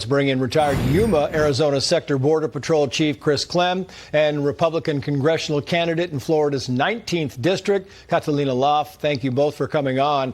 Let's bring in retired Yuma, Arizona Sector Border Patrol Chief Chris Clem and Republican congressional candidate in Florida's 19th District, Catalina Lauf. Thank you both for coming on.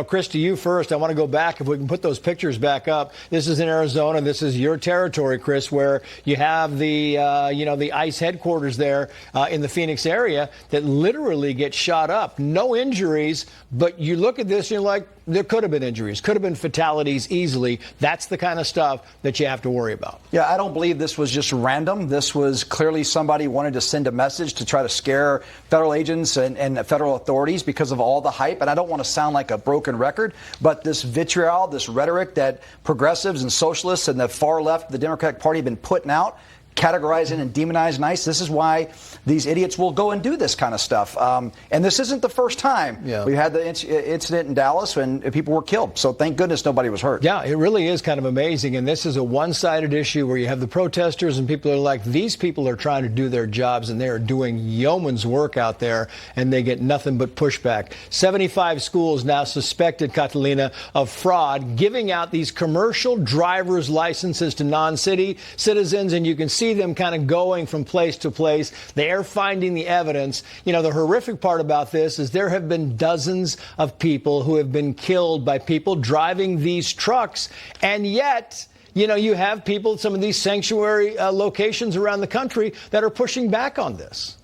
Chris, to you first. I want to go back, if we can put those pictures back up. This is in Arizona. This is your territory, Chris, where you have the ICE headquarters there in the Phoenix area that literally get shot up. No injuries, but you look at this and you're like, there could have been injuries, could have been fatalities easily. That's the kind of stuff that you have to worry about. Yeah, I don't believe this was just random. This was clearly somebody wanted to send a message to try to scare federal agents and federal authorities because of all the hype. And I don't want to sound like a broken record, but this vitriol, this rhetoric that progressives and socialists and the far left of the Democratic Party have been putting out, categorizing and demonizing ICE. This is why these idiots will go and do this kind of stuff. And this isn't the first time. Yeah. We had the incident in Dallas when people were killed. So thank goodness nobody was hurt. Yeah, it really is kind of amazing. And this is a one-sided issue where you have the protesters and people are like, these people are trying to do their jobs and they are doing yeoman's work out there and they get nothing but pushback. 75 schools now suspected, Catalina, of fraud, giving out these commercial driver's licenses to non-city citizens. And you can see them kind of going from place to place. They are finding the evidence. You know, the horrific part about this is there have been dozens of people who have been killed by people driving these trucks. And yet, you have people, some of these sanctuary locations around the country that are pushing back on this.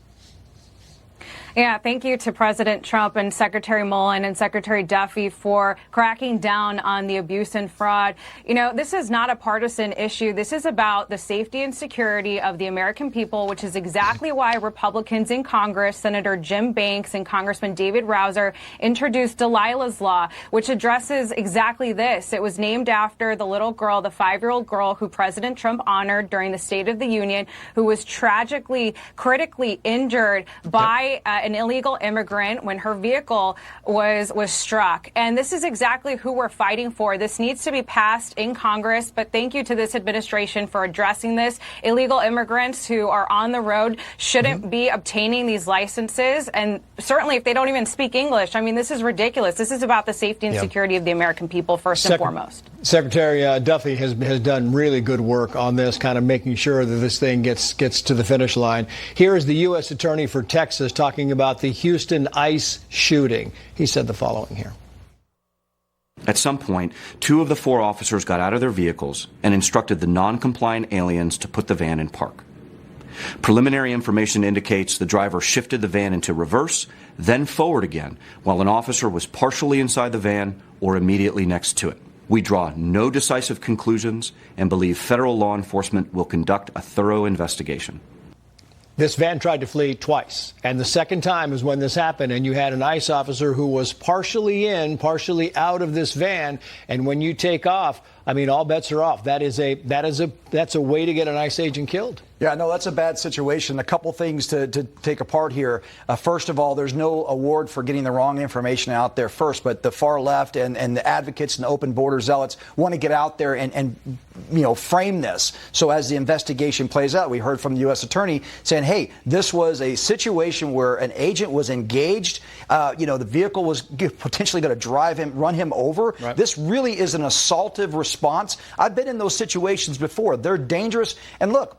Yeah, thank you to President Trump and Secretary Mullen and Secretary Duffy for cracking down on the abuse and fraud. This is not a partisan issue. This is about the safety and security of the American people, which is exactly why Republicans in Congress, Senator Jim Banks and Congressman David Rouzer, introduced Dalilah's Law, which addresses exactly this. It was named after the little girl, the 5-year-old girl who President Trump honored during the State of the Union, who was tragically, critically injured by an illegal immigrant when her vehicle was struck. And this is exactly who we're fighting for. This needs to be passed in Congress, but thank you to this administration for addressing this. Illegal immigrants who are on the road shouldn't be obtaining these licenses, and certainly if they don't even speak English. I mean, this is ridiculous. This is about the safety and security of the American people first and foremost. Secretary Duffy has done really good work on this, kind of making sure that this thing gets to the finish line. Here is the U.S. Attorney for Texas talking about the Houston ICE shooting. He said the following here. At some point, 2 of the 4 officers got out of their vehicles and instructed the non-compliant aliens to put the van in park. Preliminary information indicates the driver shifted the van into reverse, then forward again, while an officer was partially inside the van or immediately next to it. We draw no decisive conclusions and believe federal law enforcement will conduct a thorough investigation. This van tried to flee twice, and the second time is when this happened, and you had an ICE officer who was partially in, partially out of this van, and when you take off, I mean, all bets are off. That's a way to get an ICE agent killed. Yeah, no, that's a bad situation. A couple things to take apart here. First of all, there's no award for getting the wrong information out there first, but the far left and the advocates and the open border zealots want to get out there and frame this. So as the investigation plays out, we heard from the U.S. Attorney saying, hey, this was a situation where an agent was engaged. The vehicle was potentially going to run him over. Right. This really is an assaultive response. I've been in those situations before. They're dangerous. And look,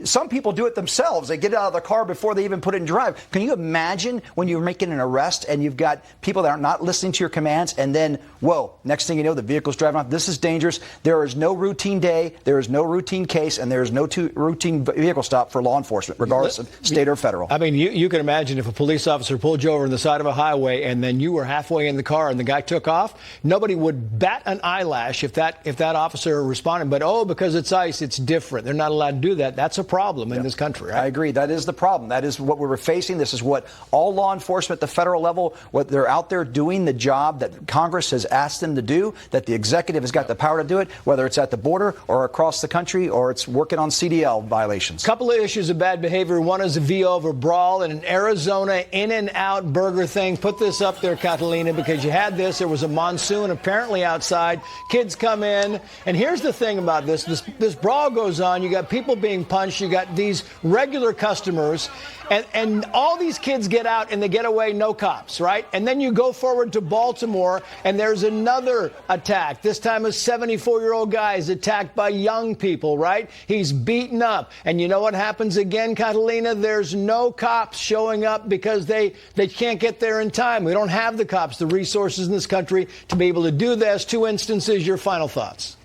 some people do it themselves. They get out of the car before they even put it in drive. Can you imagine when you're making an arrest and you've got people that are not listening to your commands and then, whoa, next thing you know, the vehicle's driving off. This is dangerous. There is no routine day. There is no routine case. And there is no routine vehicle stop for law enforcement, regardless of state or federal. I mean, you can imagine if a police officer pulled you over on the side of a highway and then you were halfway in the car and the guy took off, nobody would bat an eyelash if that officer responded. But, because it's ICE, it's different. They're not allowed to do that. That's a problem in this country, right? I agree. That is the problem. That is what we're facing. This is what all law enforcement at the federal level, what they're out there doing the job that Congress has asked them to do, that the executive has got the power to do it, whether it's at the border or across the country or it's working on CDL violations. Couple of issues of bad behavior. One is a V-over brawl in an Arizona In-N-Out burger thing. Put this up there, Catalina, because you had this. There was a monsoon apparently outside. Kids come in. And here's the thing about this. This brawl goes on. You got people people being punched. You got these regular customers, and all these kids get out and they get away, no cops, right? And then you go forward to Baltimore, and there's another attack. This time a 74-year-old guy is attacked by young people, right? He's beaten up. And you know what happens again, Catalina? There's no cops showing up because they can't get there in time. We don't have the cops, the resources in this country to be able to do this. 2 instances. Your final thoughts.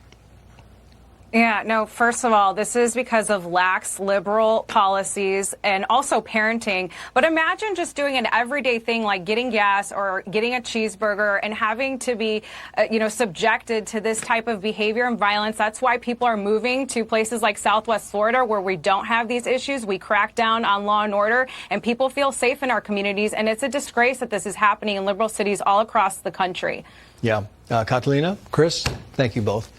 Yeah, no, first of all, this is because of lax liberal policies and also parenting. But imagine just doing an everyday thing like getting gas or getting a cheeseburger and having to be, subjected to this type of behavior and violence. That's why people are moving to places like Southwest Florida where we don't have these issues. We crack down on law and order and people feel safe in our communities. And it's a disgrace that this is happening in liberal cities all across the country. Yeah. Catalina, Chris, thank you both.